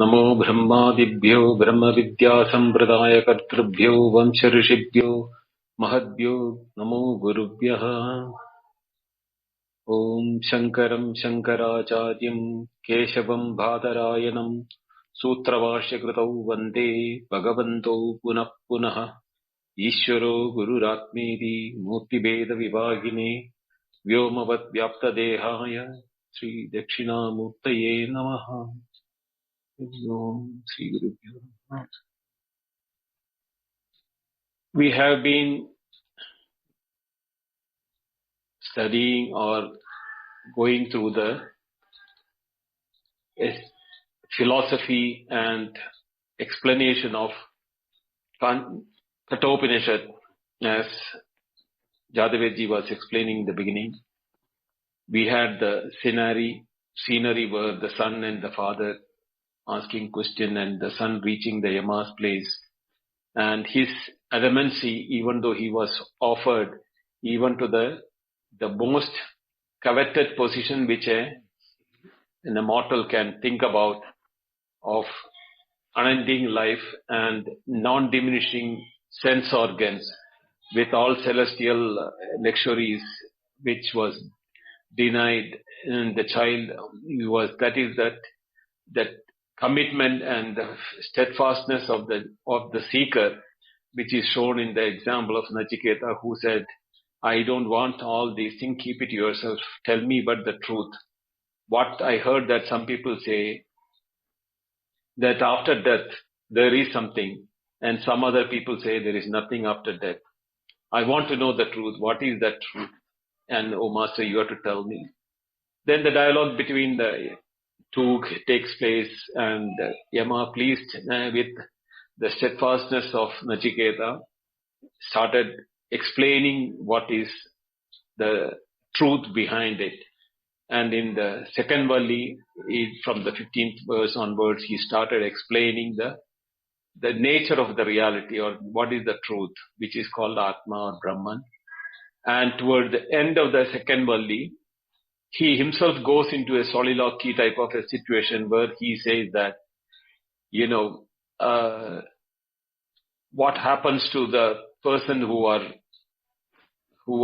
नमो ब्रह्मादिभ्यो ब्रह्मविद्यासम्प्रदायकर्तृभ्यो वंशऋषिभ्यो महद्भ्यो नमो गुरुभ्यः। ॐ शङ्करं शङ्कराचार्यं केशवं बादरायणं सूत्रभाष्यकृतौ वन्दे भगवन्तौ पुनः पुनः। ईश्वरो गुरुरात्मेति मूर्तिभेदविभागिने व्योमवद्व्याप्तदेहाय श्रीदक्षिणामूर्तये नमः। Om Sri Guru Pyo. We have been studying or going through the philosophy and explanation of Kathopanishad, as Jadavedji was explaining in the beginning. We had the scenery where the son and the father asking question and the son reaching the Yama's place, and his adamancy, even though he was offered even to the most coveted position which an immortal can think about, of unending life and non-diminishing sense organs with all celestial luxuries, which was denied in the child. That commitment and the steadfastness of the seeker, which is shown in the example of Nachiketa, who said, I don't want all these things, keep it yourself, tell me but the truth. What I heard that some people say that after death there is something, and some other people say there is nothing after death. I want to know the truth. What is that truth? And oh Master, you have to tell me. Then the dialogue between the two takes place, and Yama, pleased with the steadfastness of Nachiketa, started explaining what is the truth behind it. And in the second Valli, from the 15th verse onwards, he started explaining the nature of the reality, or what is the truth, which is called Atma or Brahman. And toward the end of the second Valli, he himself goes into a soliloquy type of a situation where he says that, what happens to the person who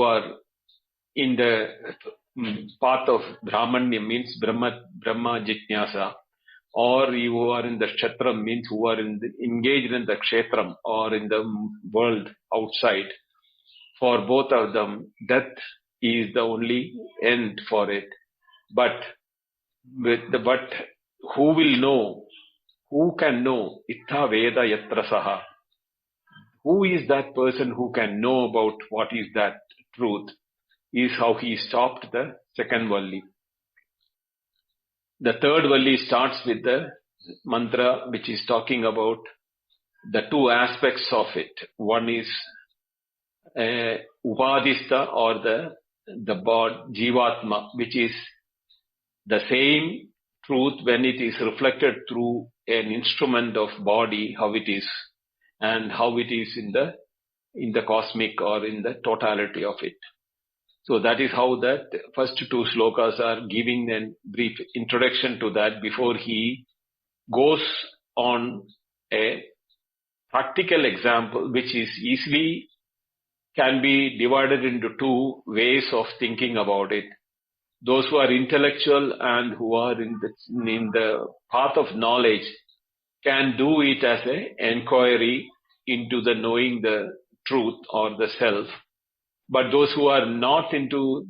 are in the path of Brahmanya, means Brahma Jitnyasa, or you are in the Kshetram, means who are engaged in the Kshetram or in the world outside. For both of them, death is the only end for it. But who will know? Who can know? Ittha Veda Yatra Saha. Who is that person who can know about what is that truth? Is how he stopped the second Valli. The third Valli starts with the mantra which is talking about the two aspects of it. One is Upadista, or the bod, Jivatma, which is the same truth when it is reflected through an instrument of body, how it is, and how it is in the cosmic or in the totality of it. So that is how that first two slokas are giving a brief introduction to that before he goes on a practical example, which is easily can be divided into two ways of thinking about it. Those who are intellectual and who are in the path of knowledge can do it as an inquiry into the knowing the truth or the self. But those who are not into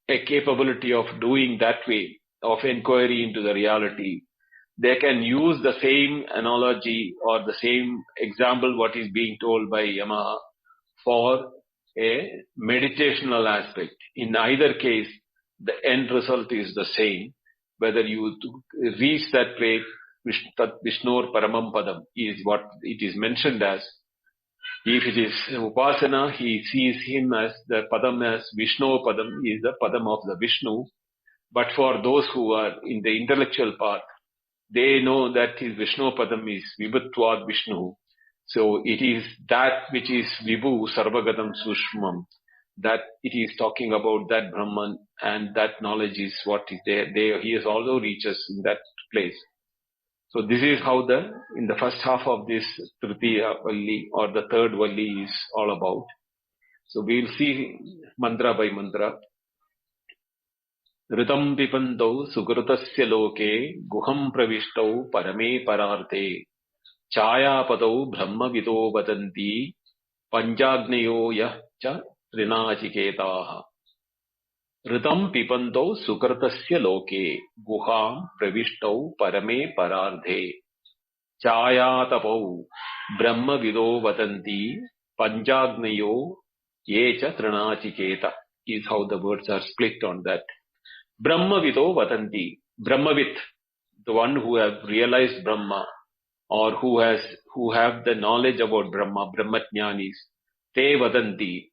a capability of doing that way, of inquiry into the reality, they can use the same analogy or the same example what is being told by Yama for a meditational aspect. In either case, the end result is the same. Whether you reach that place, Vishnur Paramam Padam is what it is mentioned as. If it is Upasana, he sees him as the Padam as Vishnu Padam, is the Padam of the Vishnu. But for those who are in the intellectual path, they know that his Vishnu Padam is Vibhutvad Vishnu. So it is that which is Vibhu Sarvagatam Sushmam, that it is talking about that Brahman, and that knowledge is what is there. He has also reaches in that place. So this is how in the first half of this Tritiya Valli or the third Valli is all about. So we will see mantra by mantra. Ritam pipandau sukrutasya loke guham pravistau parame pararte chayapadau brahma vido vadanti panjagnayo yah cha trinachiketaha. Ritam pipandau sukrutasya loke guham pravistau parame pararte chayatapau brahma vido vadanti panjagnayo ye cha trinachiketa is how the words are split on that. Brahmavido vatanti. Brahmavit, the one who have realized Brahma or who have the knowledge about Brahma, Brahmatjnanis, te vatanti.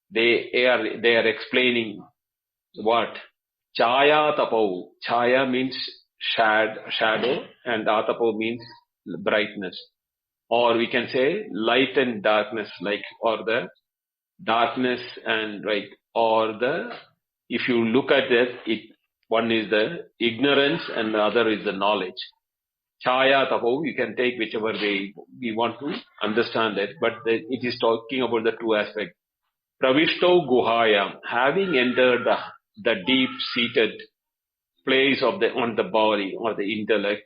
They are explaining what? Chaya tapau. Chaya means shadow and atapo means brightness. Or we can say light and darkness, or the darkness and right, or if you look at it, one is the ignorance and the other is the knowledge. Chaya tapo, you can take whichever way we want to understand it, but it is talking about the two aspects. Pravishto guhayam, having entered the deep-seated place on the body or the intellect.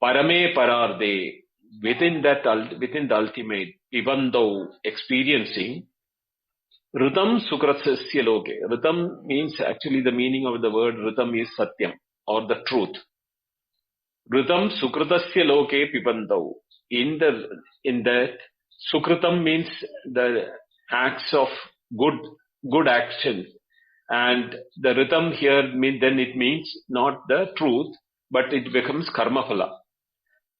Parame pararde, within the ultimate, even though experiencing. Ritam sukratasya loke. Ritam means, actually the meaning of the word ritam is satyam or the truth. Ritam sukratasya loke pipantau. In that sukritam means the acts of good action, and the ritam here then it means not the truth, but it becomes karma phala.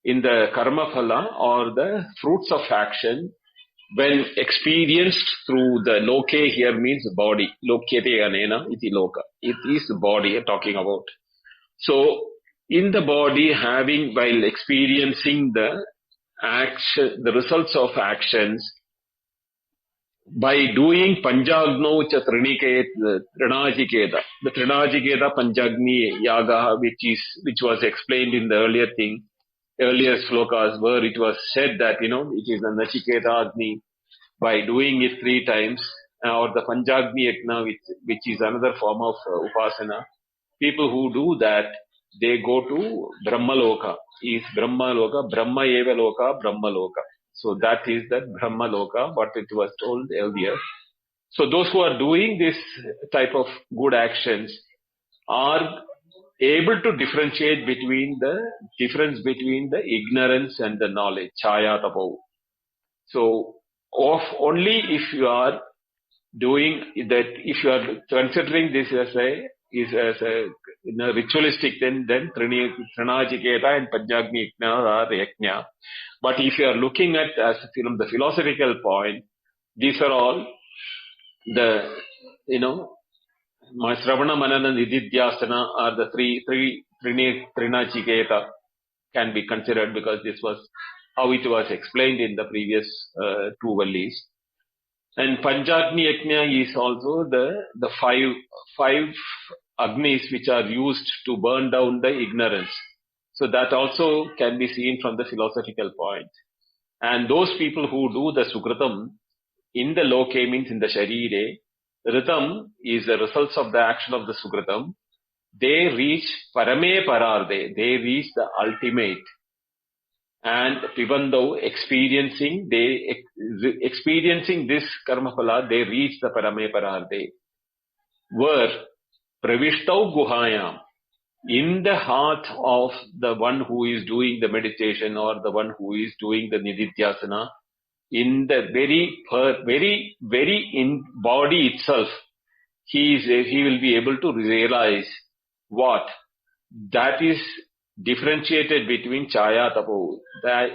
In the karma phala or the fruits of action, when experienced through the loke here means body. Lokyate anena iti loka. It is the body talking about. So, in the body, while experiencing the action, the results of actions, by doing Panjagno cha Trinajiketa, the Trinajiketa Panjagni Yaga, which was explained in the earlier slokas, where it was said that, it is the Nachiketa Agni, by doing it 3 times, or the Panjagni Yajna, which is another form of Upasana. People who do that, they go to Brahmaloka. Is Brahmaloka, Brahma Eva Loka, Brahmaloka. So that is that Brahmaloka, what it was told earlier. So those who are doing this type of good actions are able to differentiate between the ignorance and the knowledge, chaya tapo. So, only if you are doing that, if you are considering this as a ritualistic, then Trinajiketa and Panjagni Yajna are Yajna. But if you are looking at as from the philosophical point, these are all the Sravana Manana Nididhyasana are the three Trinajiketa can be considered, because this was how it was explained in the previous 2 vallis. And Panjagni Yajna is also the five agnis which are used to burn down the ignorance. So that also can be seen from the philosophical point. And those people who do the sukritam in the loke, means in the sharire, ritam is the results of the action of the sukritam. They reach parame pararde, they reach the ultimate. And even though experiencing this karma phala, they reach the parame pararde. Where pravistau guhayam, in the heart of the one who is doing the meditation or the one who is doing the nididhyasana, in the very in body itself, he will be able to realize what that is differentiated between chaya tapo, what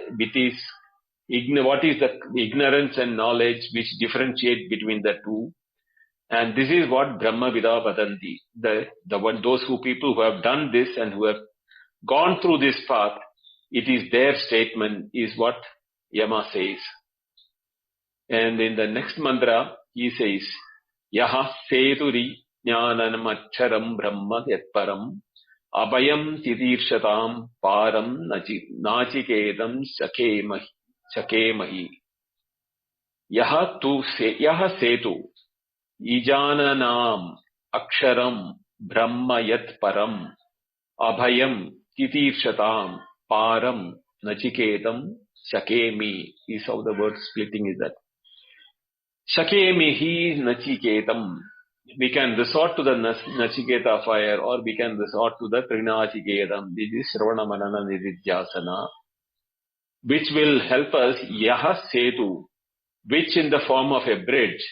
is the ignorance and knowledge which differentiate between the two. And this is what Brahma Vida Vadanti, those people who have done this and who have gone through this path, it is their statement, is what Yama says. And in the next mantra, he says, Yaha Seturi Jnanam Aksharam Brahma Yatparam Abhayam tidirshatam param nachikedam shakemahi. Yaha setu ijananam aksharam brahma yat param abhayam tidirshatam param nachiketam shakemi is how the word splitting is that. Shakemihi Nachiketam. We can resort to the Nachiketa fire or we can resort to the Trinachiketam. This is Shravana Manana Nididhyasana, which will help us Yaha Setu, which in the form of a bridge.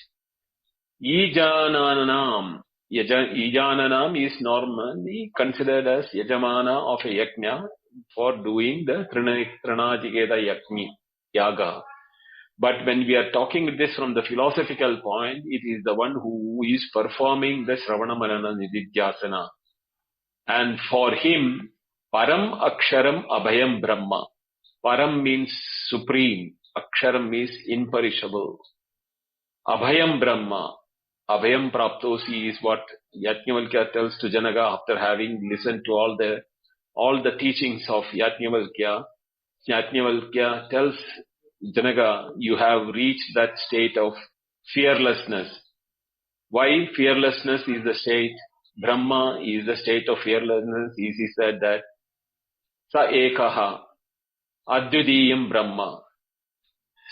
Ijananam. Ijananam is normally considered as Yajamana of a Yajna for doing the Trinachiketa Yaga. But when we are talking this from the philosophical point, it is the one who is performing the Shravana Manana Nididhyasana. And for him, Param Aksharam Abhayam Brahma. Param means supreme. Aksharam means imperishable. Abhayam Brahma. Abhayam Praptosi is what Yajnavalkya tells to Janaka after having listened to all the teachings of Yajnavalkya. Yajnavalkya tells Janaka, you have reached that state of fearlessness. Why fearlessness is the state? Brahma is the state of fearlessness. He said that Sa Ekaha Advidiyam Brahma.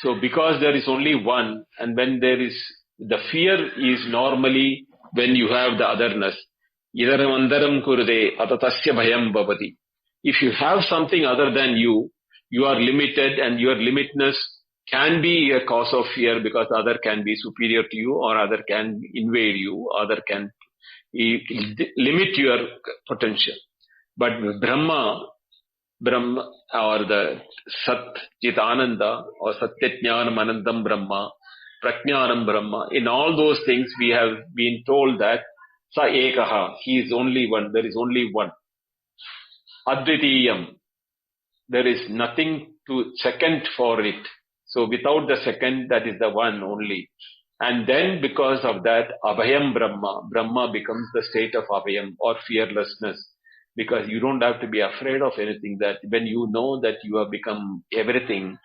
So because there is only one, and when there is the fear is normally when you have the otherness. Idaram andaram kurde atatasya bhayam bhavati. If you have something other than you, you are limited, and your limitedness can be a cause of fear because other can be superior to you, or other can invade you, other can limit your potential. But Brahma or the Sat Chit Ananda or Satyajnanam Anandam Brahma, Prajnanam Brahma, in all those things we have been told that Sa Ekaha, he is only one, there is only one. Advitiyam, there is nothing to second for it. So without the second, that is the one only. And then because of that, Abhayam Brahma becomes the state of Abhayam or fearlessness. Because you don't have to be afraid of anything, that when you know that you have become everything,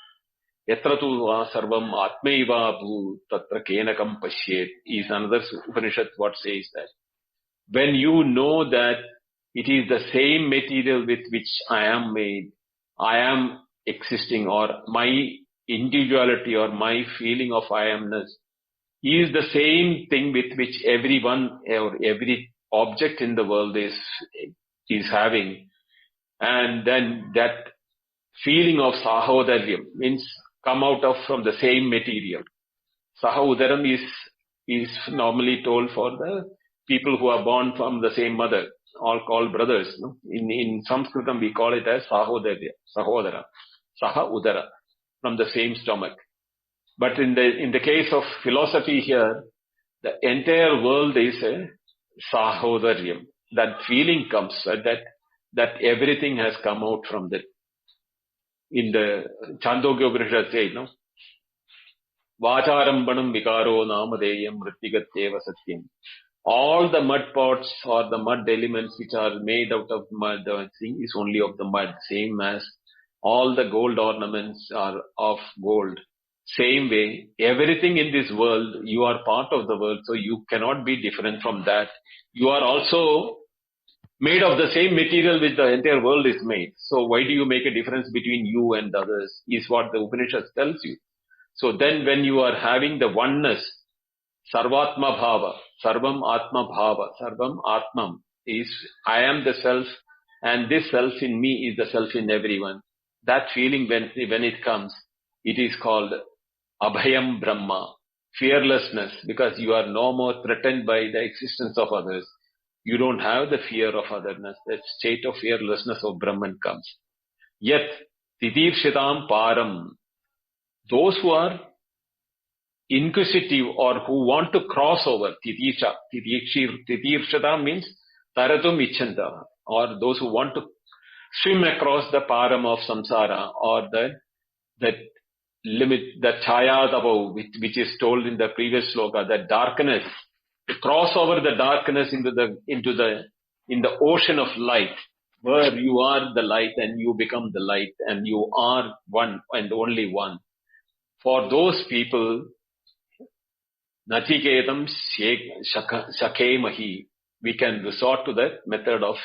Yatra tu sarvam atmaiva bhu tatra kenakam pashyet is another Upanishad what says that. When you know that it is the same material with which I am made, I am existing, or my individuality or my feeling of I amness is the same thing with which everyone or every object in the world is having. And then that feeling of sahodaryam means come out of from the same material. Sahodaram is normally told for the people who are born from the same mother, all called brothers. No? In Sanskritam we call it as sahodarya, sahodara, saha udara, from the same stomach. But in the case of philosophy here, the entire world is a sahodaryam. That feeling comes that everything has come out from that. In the Chandogya Upanishad says, no? Vacharambanam vikaro namadeyam mrittigatyeva satyam. All the mud pots or the mud elements which are made out of mud, the thing is only of the mud, same as all the gold ornaments are of gold. Same way, everything in this world, you are part of the world, so you cannot be different from that. You are also made of the same material which the entire world is made. So why do you make a difference between you and others is what the Upanishad tells you. So then when you are having the oneness, Sarvatma Bhava, Sarvam Atma Bhava, Sarvam Atmam is I am the self and this self in me is the self in everyone. That feeling when it comes, it is called Abhayam Brahma, fearlessness, because you are no more threatened by the existence of others. You don't have the fear of otherness. That state of fearlessness of Brahman comes. Yet, Tidirshitam Param, those who are inquisitive or who want to cross over, Tidirshata means Taratum Ichanta, or those who want to swim across the param of samsara, or that limit, the chaya above, which is told in the previous sloka, that darkness, to cross over the darkness in the ocean of light. where you are the light and you become the light and you are one and only one. For those people, Nachiketam Shakemahi, we can resort to that method of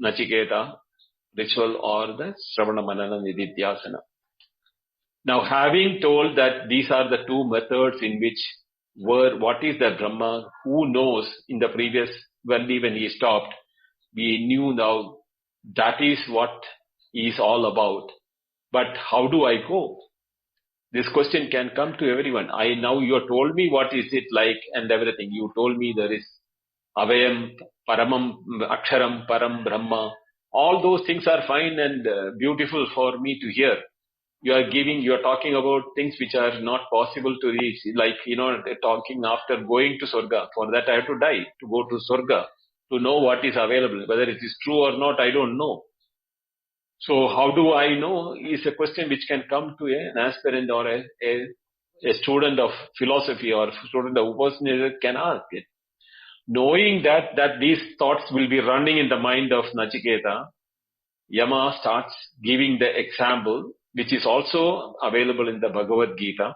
Nachiketa ritual or the Sravana Manana Nididhyasana. Now, having told that these are the two methods in which what is the Brahma, who knows in the previous, when he stopped, we knew now that is what is all about. But how do I go? This question can come to everyone. Now you have told me what is it like and everything. You told me there is Avayam, Paramam, Aksharam, Param, Brahma. All those things are fine and beautiful for me to hear. You are talking about things which are not possible to reach. Like, talking after going to Swarga. For that I have to die to go to Swarga, to know what is available. Whether it is true or not, I don't know. So how do I know is a question which can come to an aspirant or a student of philosophy or student of Upanishads can ask it. Knowing that these thoughts will be running in the mind of Nachiketa, Yama starts giving the example, which is also available in the Bhagavad Gita.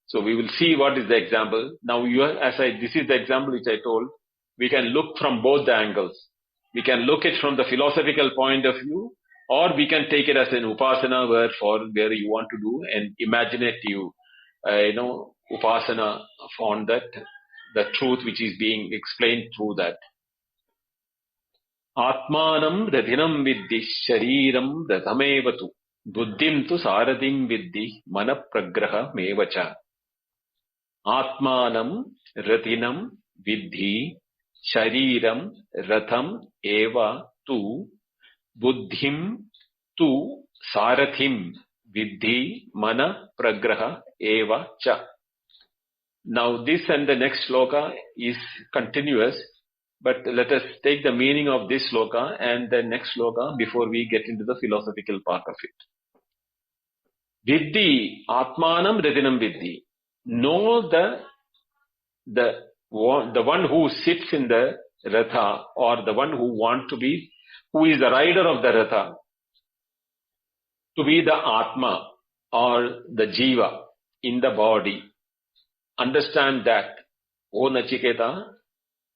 So we will see what is the example. Now this is the example which I told. We can look from both the angles. We can look it from the philosophical point of view, or we can take it as an upasana where you want to do an imaginative, upasana on that, the truth which is being explained through that. Atmanam radhinam viddhi shariram radhamevatu buddhim tu saradim viddhi manapragraha mevacha. Atmanam radhinam viddhi shariram ratham eva tu buddhim tu sarathim viddhi mana pragraha eva cha. Now this and the next sloka is continuous, but let us take the meaning of this sloka and the next sloka before we get into the philosophical part of it. Viddhi, Atmanam Radhinam Viddhi. Know the one who sits in the Ratha, or the one who is the rider of the Ratha, to be the Atma or the Jiva in the body. Understand that, O Nachiketa,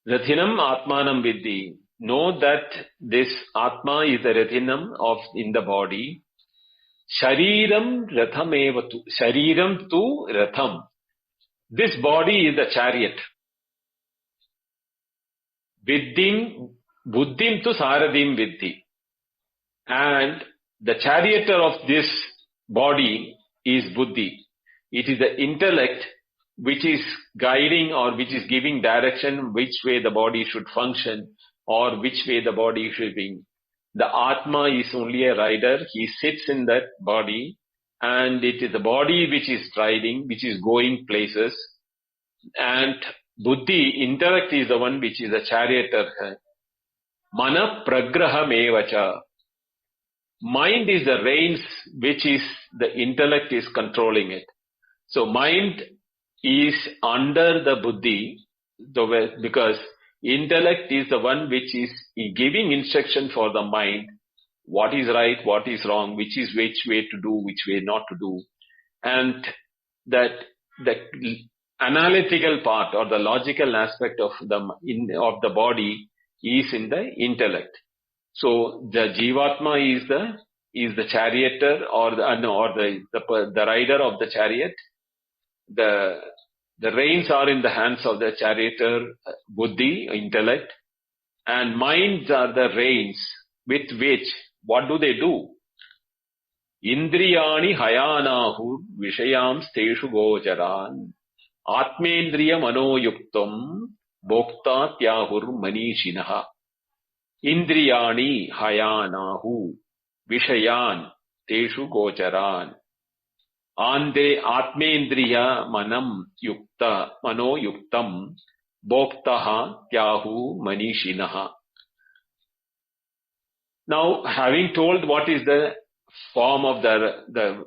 Rathinam Atmanam Viddhi. Know that this Atma is the Rathinam in the body. Shariram Ratham Evatu. Shariram tu Ratham. This body is the chariot. Buddhim tu Saradim Viddhi. And the charioteer of this body is Buddhi. It is the intellect which is guiding or which is giving direction which way the body should function or which way the body should be. The Atma is only a rider. He sits in that body, and it is the body which is riding, which is going places. And Buddhi, intellect, is the one which is a charioteer. Mana pragraha mevacha. Mind is the reins which is the intellect is controlling it. So mind is under the Buddhi, because intellect is the one which is giving instruction for the mind, what is right, what is wrong, which way to do, which way not to do. And that the analytical part or the logical aspect of the body is in the intellect. So the Jivatma is the charioteer or the rider of the chariot. The reins are in the hands of the charioteer, Buddhi, intellect, and minds are the reins with which, what do they do? Indriyani hayanahur vishayam steshu gocharan atmendriya manoyuktam bhokta tyahur manishinaha. Indriyani hayanahu vishayan teshu gocharan Atmendriya manam yukta mano yuktam bhoktaha tyahu manishinaha. Now, having told what is the form of the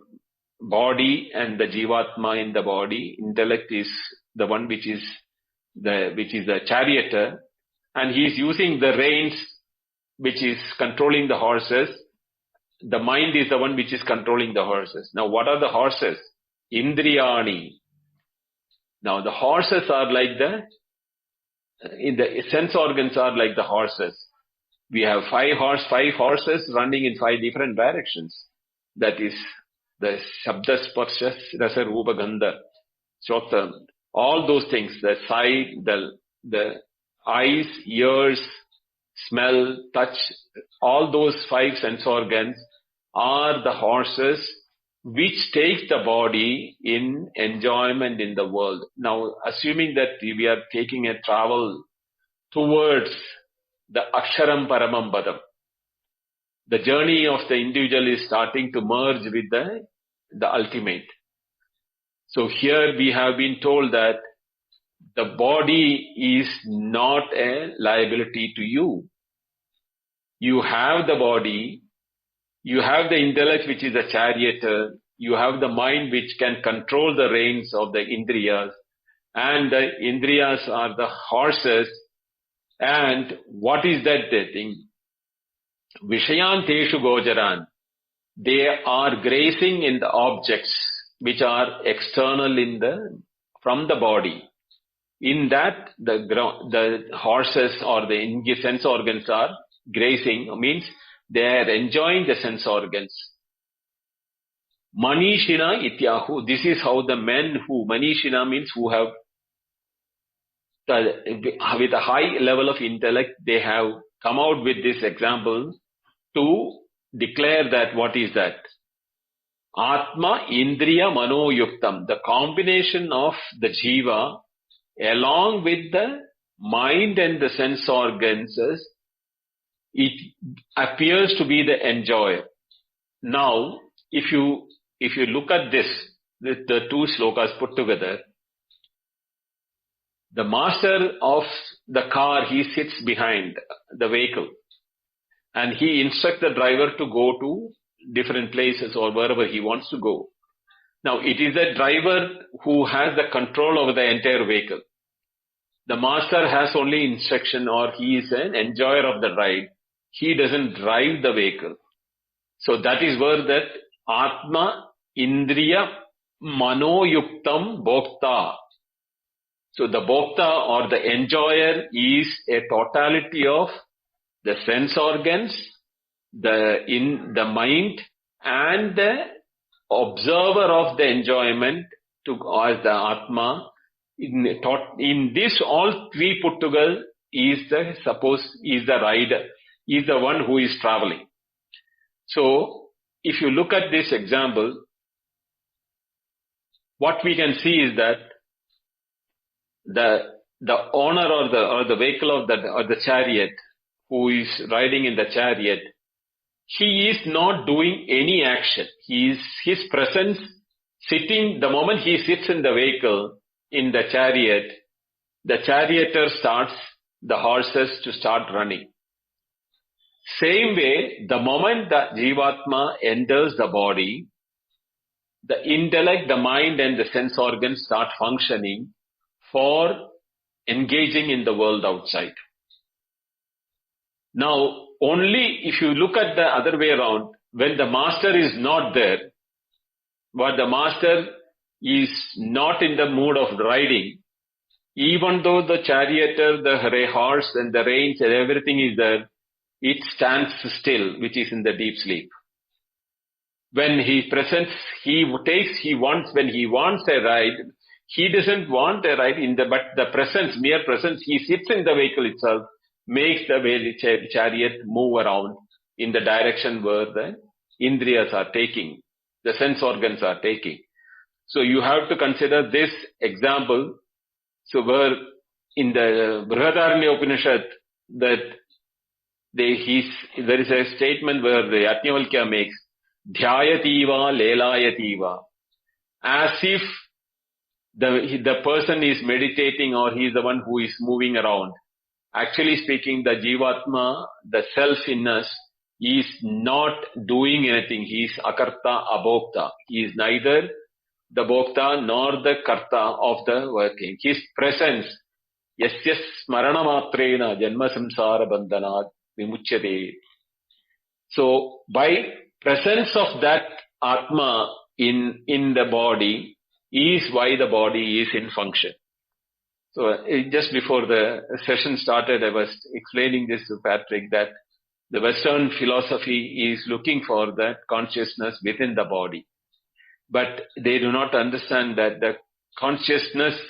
body and the Jivatma in the body, intellect is the one which is the charioteer, and he is using the reins which is controlling the horses. The mind is the one which is controlling the horses. Now, what are the horses? Indriyani. Now, the horses are like in the sense organs are like the horses. We have five horses running in 5 different directions. That is the Shabda Sparsha Rasa Rupa Gandha Shota. All those things, the sight, the eyes, ears, smell, touch, all those 5 sense organs are the horses which takes the body in enjoyment in the world. Now, assuming that we are taking a travel towards the Aksharam Paramam Padam, the journey of the individual is starting to merge with the ultimate. So here we have been told that the body is not a liability to you. You have the body, you have the intellect which is a charioteer, you have the mind which can control the reins of the Indriyas, and the Indriyas are the horses. And what is that thing? Vishayanteshu Gojaran. They are grazing in the objects which are external from the body. In that, the horses or the sense organs are grazing, means they are enjoying the sense organs. Manishina ityahu. This is how the men who, Manishina means who have, with a high level of intellect, they have come out with this example to declare that what is that? Atma Indriya Mano Yuktam. The combination of the Jiva along with the mind and the sense organs, it appears to be the enjoyer. Now, if you look at this, with the 2 slokas put together, the master of the car, he sits behind the vehicle and he instructs the driver to go to different places or wherever he wants to go. Now, it is the driver who has the control over the entire vehicle. The master has only instruction, or he is an enjoyer of the ride. He doesn't drive the vehicle. So that is where that Atma Indriya Manoyuktam Bhokta. So the Bhokta or the enjoyer is a totality of the sense organs, the mind, and the observer of the enjoyment as the Atma. In this, all 3 put together is the rider, is the one who is traveling. So, if you look at this example, what we can see is that the owner or the vehicle or the chariot, who is riding in the chariot, he is not doing any action. His presence sitting, the moment he sits in the vehicle, in the chariot, the charioteer starts the horses to start running. Same way, the moment the Jivatma enters the body, the intellect, the mind and the sense organs start functioning for engaging in the world outside. Now, only if you look at the other way around, when the master is not there, but the master is not in the mood of riding, even though the charioteer, the horse and the reins and everything is there, it stands still, which is in the deep sleep. When he presents, when he wants a ride, he doesn't want a ride but the presence, mere presence, he sits in the vehicle itself, makes the chariot move around in the direction where the Indriyas are taking, the sense organs are taking. So you have to consider this example. So where in the Brihadaranya Upanishad, that there is a statement where the Yajnavalkya makes Dhyayativa Lelayativa, as if the person is meditating or he is the one who is moving around. Actually speaking, the Jivatma, the self in us, is not doing anything. He is Akarta Abhokta. He is neither the Bhokta nor the Karta of the working. His presence, Yasya Smarana Matrena Janma Samsara Bandhanad vimuchyate. So by presence of that Atma in the body is why the body is in function. So just before the session started, I was explaining this to Patrick that the Western philosophy is looking for that consciousness within the body. But they do not understand that the consciousness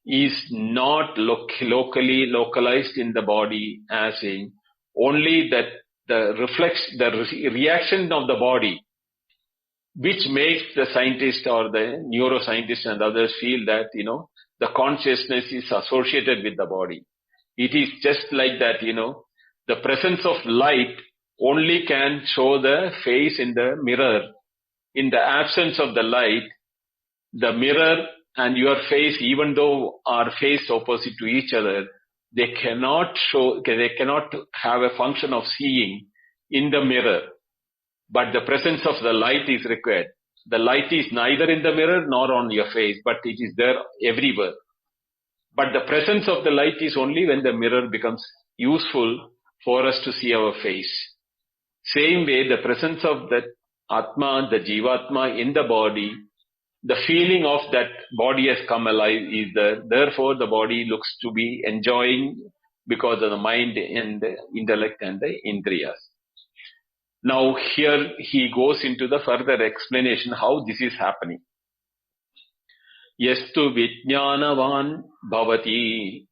is not locally localized in the body, as in only that the reaction of the body, which makes the scientist or the neuroscientist and others feel that, the consciousness is associated with the body. It is just like that, the presence of light only can show the face in the mirror. In the absence of the light, the mirror and your face, even though are face opposite to each other, they cannot have a function of seeing in the mirror. But the presence of the light is required. The light is neither in the mirror nor on your face, but it is there everywhere. But the presence of the light is only when the mirror becomes useful for us to see our face. Same way, the presence of that Atma, the Jivatma in the body, the feeling of that body has come alive is there. Therefore, the body looks to be enjoying because of the mind and the intellect and the indriyas. Now here he goes into the further explanation how this is happening. Yastu vijnanavan bhavati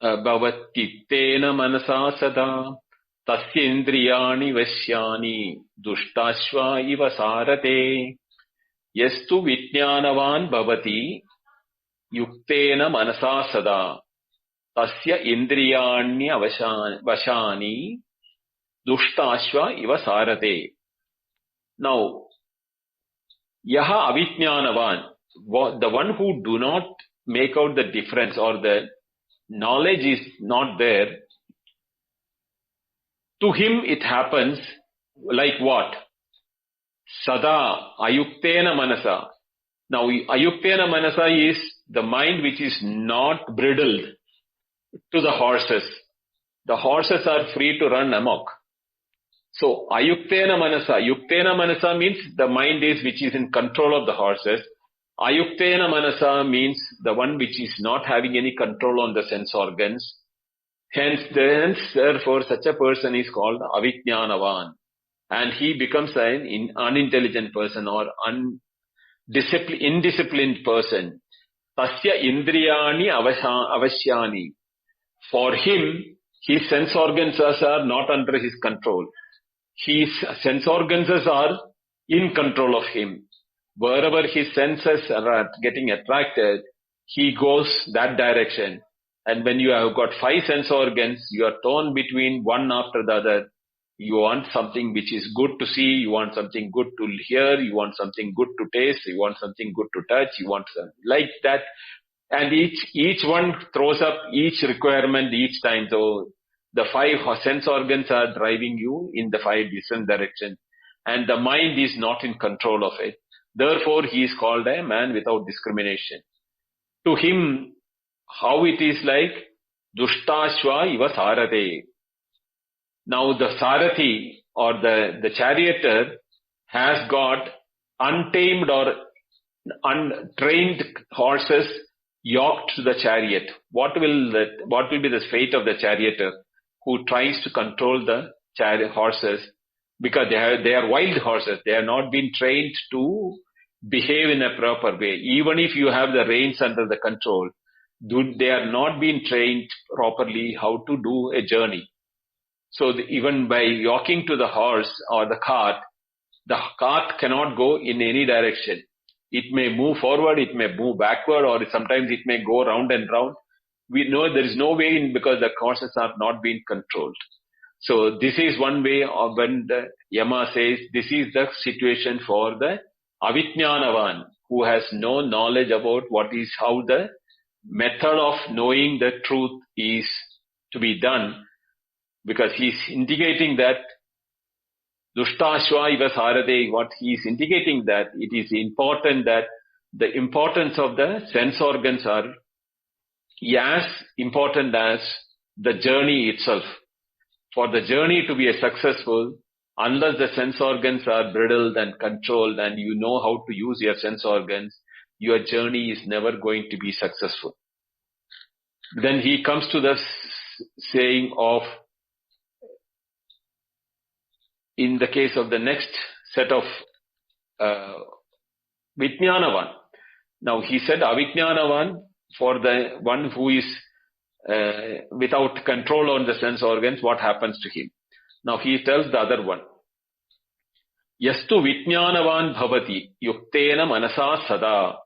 bhavati tena manasa sada tasya indriyani vashyani duštashva iva sarate. Yastu vijnanavan bhavati yuktena manasa sada tasya indriyani vashani duštashva iva sarate. Now, yaha avijnanavan, the one who do not make out the difference or the knowledge is not there, to him it happens like what? Sada ayuktena manasa. Now, ayuktena manasa is the mind which is not bridled to the horses. The horses are free to run amok. So, ayuktena manasa means the mind which is in control of the horses. Ayuktena manasa means the one which is not having any control on the sense organs. Hence, therefore, such a person is called avijnanavan. And he becomes an unintelligent person or indisciplined person. Tasya indriyani avashyani. For him, his sense organs are not under his control. His sense organs are in control of him. Wherever his senses are getting attracted, he goes that direction. And when you have got 5 sense organs, you are torn between one after the other. You want something which is good to see, you want something good to hear, you want something good to taste, you want something good to touch, you want something like that. And each one throws up each requirement each time. So the 5 sense organs are driving you in the 5 different directions. And the mind is not in control of it. Therefore, he is called a man without discrimination. To him, how it is like, Duštashva iva sarate. Now the Sarathi or the charioteer has got untamed or untrained horses yoked to the chariot. What will be the fate of the charioteer who tries to control the horses? Because they are wild horses. They have not been trained to behave in a proper way. Even if you have the reins under the control, they are not being trained properly how to do a journey. So even by yoking to the horse or the cart cannot go in any direction. It may move forward, it may move backward, or sometimes it may go round and round. We know there is no way in because the horses are not being controlled. So this is one way of when the Yama says this is the situation for the avijnanavan who has no knowledge about how the method of knowing the truth is to be done. Because he is indicating that Duštashva iva sarate, what he is indicating that it is important that the importance of the sense organs are as important as the journey itself. For the journey to be a successful, unless the sense organs are bridled and controlled and you know how to use your sense organs, your journey is never going to be successful. Then he comes to the saying of, in the case of the next set of Vijnanavan. Now he said Avijnanavan, for the one who is without control on the sense organs, what happens to him? Now he tells the other one. Yastu Vijnanavan bhavati yuktena manasa sada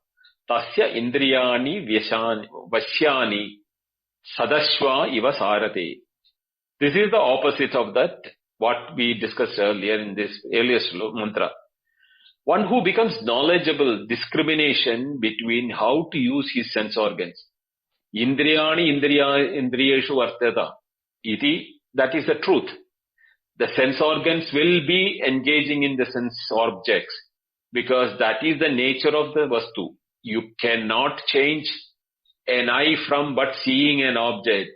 tasya indriyani vashyani sadashva iva sarate. This is the opposite of that, what we discussed earlier in this earliest mantra. One who becomes knowledgeable, discrimination between how to use his sense organs. Indriyani indriyeshu vartata. Iti, that is the truth. The sense organs will be engaging in the sense objects because that is the nature of the vastu. You cannot change an eye from but seeing an object.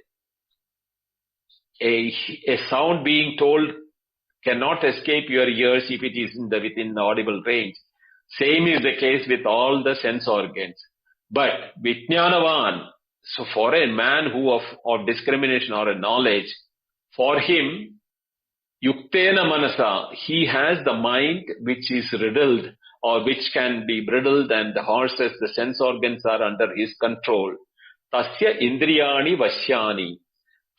A sound being told cannot escape your ears if it is within the audible range. Same is the case with all the sense organs. But Vijnanavan, so for a man who of discrimination or a knowledge, for him, Yuktena Manasa, he has the mind which is riddled or which can be bridled, and the horses, the sense organs are under his control. Tasya Indriyani Vashyani.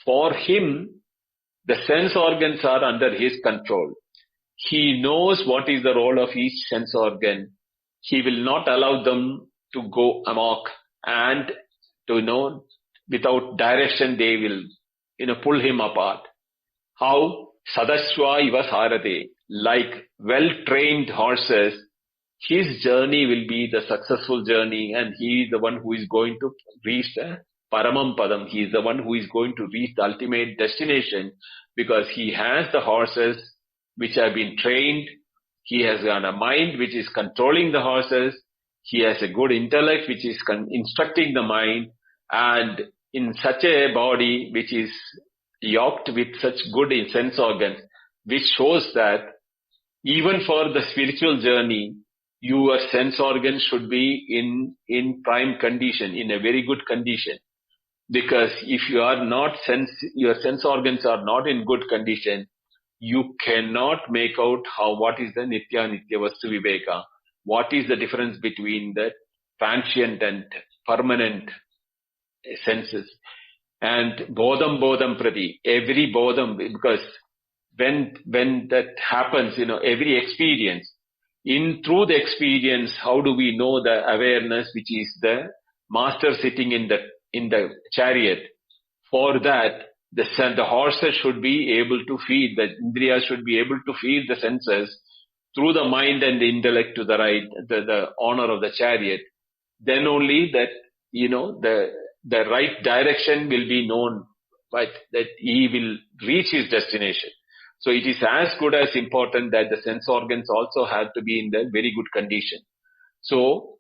For him, the sense organs are under his control. He knows what is the role of each sense organ. He will not allow them to go amok and without direction they will, pull him apart. How? Sadashva iva sarate. Like well-trained horses, his journey will be the successful journey, and he is the one who is going to reach the Paramam Padam. He is the one who is going to reach the ultimate destination because he has the horses which have been trained. He has got a mind which is controlling the horses. He has a good intellect which is instructing the mind, and in such a body which is yoked with such good sense organs, which shows that even for the spiritual journey, your sense organs should be in prime condition, in a very good condition. Because if you are not your sense organs are not in good condition, you cannot make out what is the Nitya Vastu Viveka. What is the difference between the transient and permanent senses? And bodham prati, every bodham, because when that happens, every experience, through the experience, how do we know the awareness which is the master sitting in the chariot? For that, the horses should be able to feed, the indriyas should be able to feed the senses through the mind and the intellect to the right, the honor of the chariot. Then only that, the right direction will be known, but that he will reach his destination. So it is as good as important that the sense organs also have to be in the very good condition. So,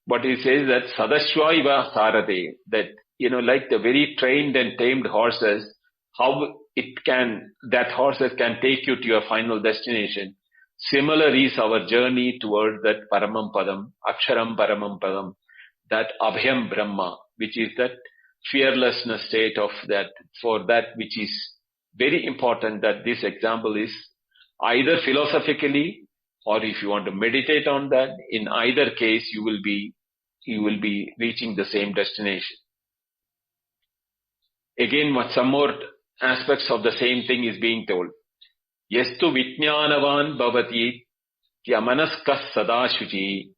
what he says that Sadashva iva sarate, that, like the very trained and tamed horses, how that horses can take you to your final destination. Similar is our journey towards that Paramam Padam, Aksharam Paramam Padam, that Abhyam Brahma, which is that fearlessness state of that, for that which is very important, that this example is either philosophically or if you want to meditate on that, in either case you will be reaching the same destination. Again, some more aspects of the same thing is being told. Yastu Vijnanavan bhavati yamanaskas sadashuchi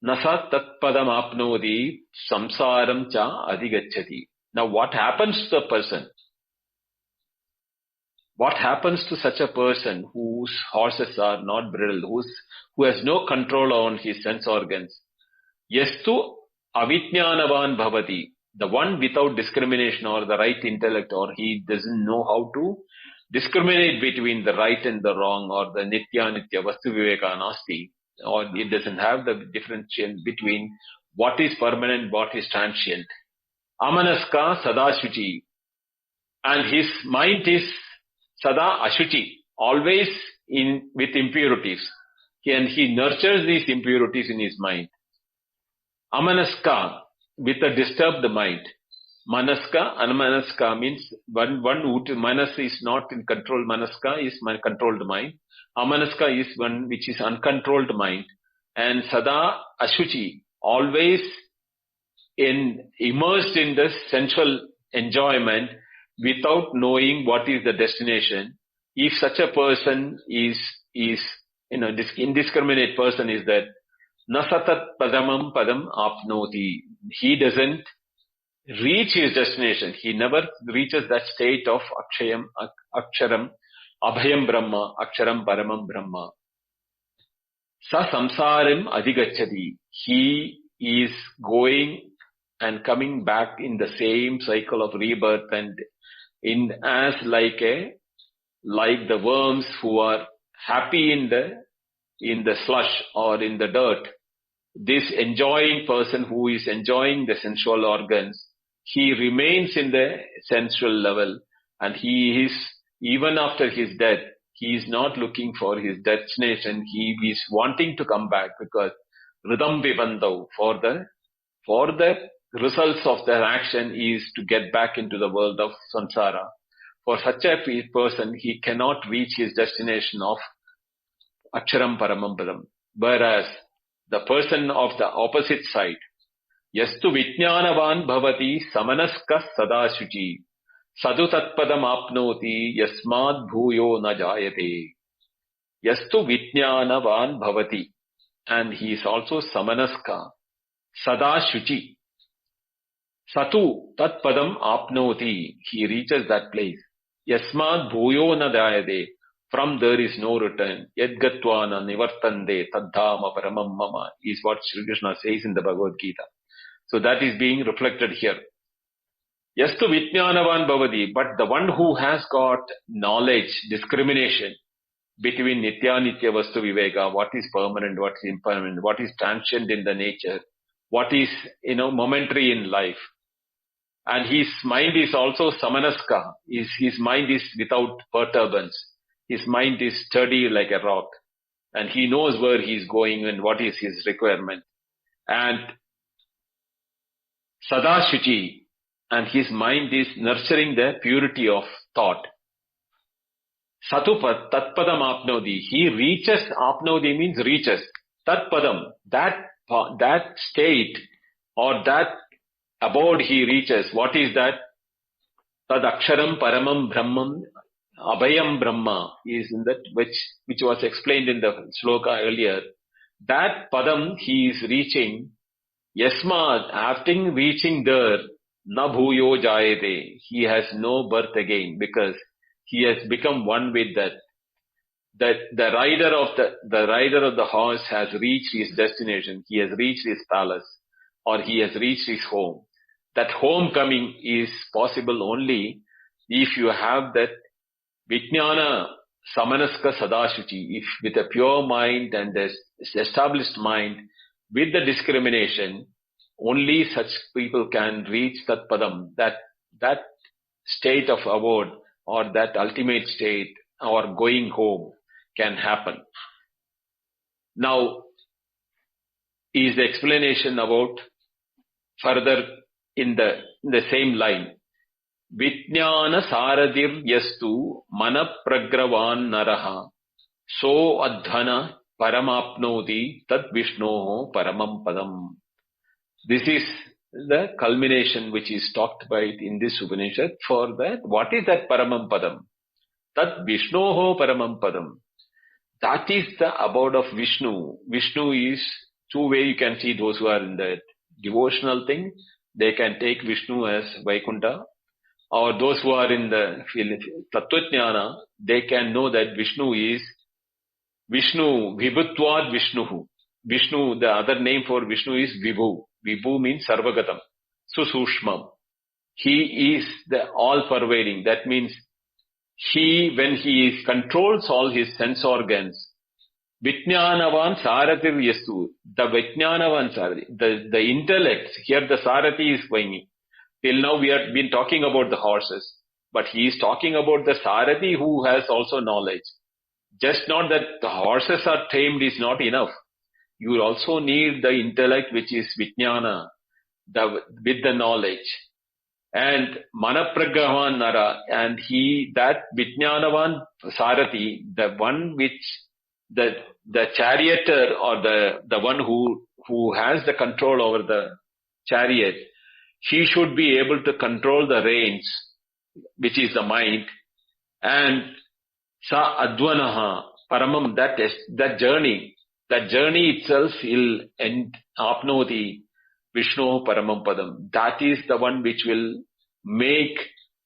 nasa tatpadam apnodi samsaram cha adhigacchati. Now what happens to the person? What happens to such a person whose horses are not bridled, who has no control on his sense organs? Yastu avijnanavan bhavati. The one without discrimination or the right intellect, or he doesn't know how to discriminate between the right and the wrong, or the nitya vastu viveka nasti, or it doesn't have the differentiation between what is permanent, what is transient. Amanaska Sada Shuchi. And his mind is Sada Ashuchi, always with impurities. And he nurtures these impurities in his mind. Amanaska, with a disturbed mind. Manaska, Anmanaska means one who, Manas is not in control. Manaska is my controlled mind. Amanaska is one which is uncontrolled mind. And Sada Ashuchi, always immersed in the sensual enjoyment without knowing what is the destination. If such a person is indiscriminate person is that nasatat padamam padam apnoti. He doesn't reach his destination. He never reaches that state of akshayam, aksharam, abhayam brahma, aksharam paramam brahma. Sa samsaram adhigachadi. He is going and coming back in the same cycle of rebirth and as like the worms who are happy in the slush or in the dirt. This enjoying person who is enjoying the sensual organs, he remains in the sensual level, and he is, even after his death, he is not looking for his destination. He is wanting to come back because Ridam Vibandau, for the results of their action is to get back into the world of samsara. For such a person, he cannot reach his destination of Aksharam Paramam Padam. Whereas the person of the opposite side, Yastu Vijnanavan Bhavati Samanaska Sadashuchi Sadhu Tatpadam Apnoti Yasmad Bhuyo Na Jayate. Yastu Vijnanavan Bhavati, and he is also Samanaska Sadashuchi. Satu tat padam apnoti. He reaches that place. Yasmad bhuyo na dayade. From there is no return. Yadgatwana nivartande taddhama paramam mama is what Sri Krishna says in the Bhagavad Gita. So that is being reflected here. Yastu vijnanavan bhavati. But the one who has got knowledge, discrimination between nitya nitya vastu viveka, what is permanent, what is impermanent, what is transient in the nature, what is momentary in life. And his mind is also samanaska. His mind is without perturbance. His mind is sturdy like a rock. And he knows where he is going and what is his requirement. And sadashuchi, and his mind is nurturing the purity of thought. Satupat tatpadam apnodi. He reaches, apnodi means reaches. Tatpadam, that state or that abode he reaches. What is that? Tad aksharam paramam brahmam abhayam brahma is in that which was explained in the sloka earlier. That padam he is reaching. Yasmad, after reaching there, na bhuyo jayate. He has no birth again because he has become one with that. The rider of the horse has reached his destination. He has reached his palace, or he has reached his home. That homecoming is possible only if you have that Vijnana Samanaska Sadashuchi, if with a pure mind and the established mind, with the discrimination, only such people can reach that padam, that state of abode or that ultimate state or going home can happen. Now is the explanation about further in the same line. Vijnana saradir yastu manapragravan naraha so adhana paramapnoti tad vishnoho paramam padam. This is the culmination which is talked by in this Upanishad for that. What is that paramam padam? Tad vishnoho paramam padam. That is the abode of Vishnu. Vishnu is two ways you can see those who are in the devotional thing. They can take Vishnu as Vaikuntha, or those who are in the Tattvajnana, they can know that Vishnu is Vishnu, Vibhutvad Vishnuhu. Vishnu, the other name for Vishnu is Vibhu. Vibhu means Sarvagatam, Susushmam. He is the all-pervading. That means when he controls all his sense organs, Vijnanavan Sarathir Yastu, the Vijnanavan Sarathi, the intellect, here the Sarathi is going. Till now we have been talking about the horses, but he is talking about the Sarathi who has also knowledge. Just not that the horses are tamed is not enough. You also need the intellect which is Vijnana, with the knowledge. And Manapragavan Nara, and that Vijnanavan Sarathi, the one which, the charioteer or the one who has the control over the chariot, he should be able to control the reins, which is the mind, and sa advanaha paramam, that journey itself will end apnoti Vishnu paramam padam. That is the one which will make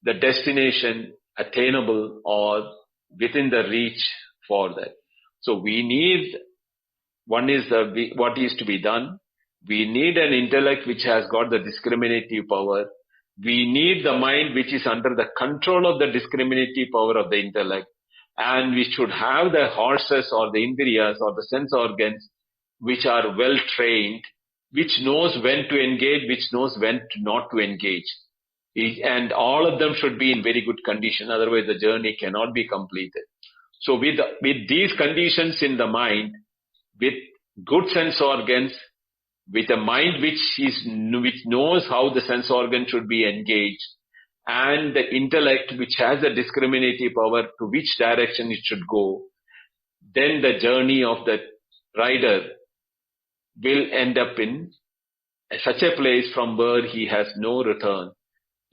the destination attainable or within the reach for that. So we need, one is what is to be done. We need an intellect which has got the discriminative power. We need the mind which is under the control of the discriminative power of the intellect. And we should have the horses or the indriyas or the sense organs which are well trained, which knows when to engage, which knows when not to engage. And all of them should be in very good condition, otherwise the journey cannot be completed. So with these conditions in the mind, with good sense organs, with a mind which knows how the sense organ should be engaged, and the intellect which has the discriminative power to which direction it should go, then the journey of the rider will end up in such a place from where he has no return.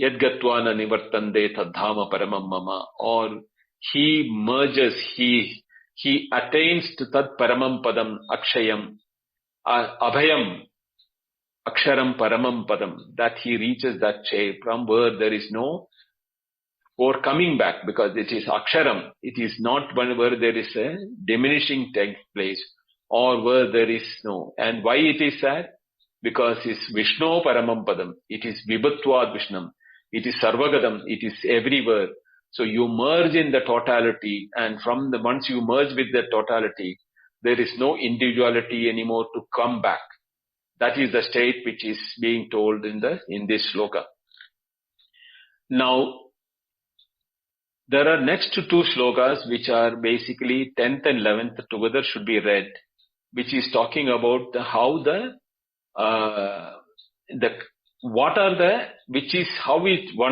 Yadgatvana nivartande tadhama paramam mama, or he merges, he attains to tad paramam padam akshayam, abhayam, aksharam paramam padam, that he reaches that shape from where there is no for coming back, because it is aksharam. It is not one where there is a diminishing take place or where there is no. And why it is that? Because it's Vishnu paramam padam. It is vibhatvad Vishnam. It is sarvagadam. It is everywhere. So you merge in the totality, and once you merge with the totality, there is no individuality anymore to come back. That is the state which is being told in this shloka. Now, there are next two shlokas which are basically 10th and 11th together should be read, which is talking about how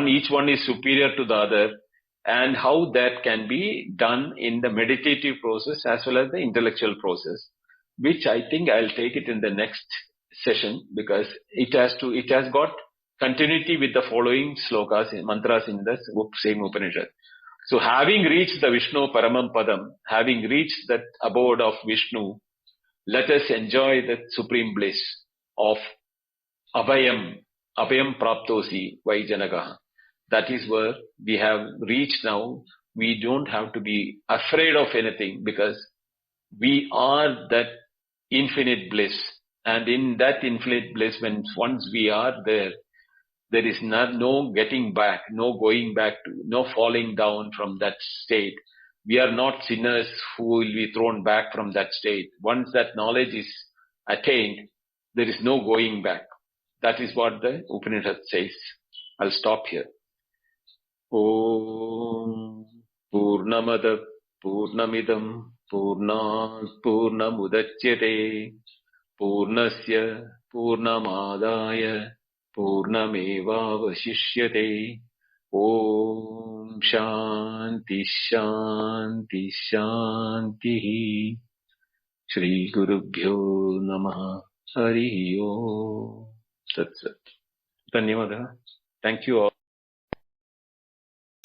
each one is superior to the other, and how that can be done in the meditative process as well as the intellectual process, which I think I'll take it in the next session, because it has got continuity with the following slokas, mantras in the same Upanishad. So having reached the Vishnu Paramam Padam, having reached that abode of Vishnu, let us enjoy the supreme bliss of Abhayam Praptosi Vaijanagaha. That is where we have reached now. We don't have to be afraid of anything, because we are that infinite bliss. And in that infinite bliss, once we are there is no getting back, no going back, no falling down from that state. We are not sinners who will be thrown back from that state. Once that knowledge is attained, there is no going back. That is what the Upanishad says. I'll stop here. Om Purnamada Purnamidam Purnat Purnamudachyate Purnasya Purnamadaya Purnamevavashishyate. Om Shanti Shanti Shanti. Shri Gurubhyo Namaha. Hari Om. Tat Sat. Dhanyavada. Thank you all.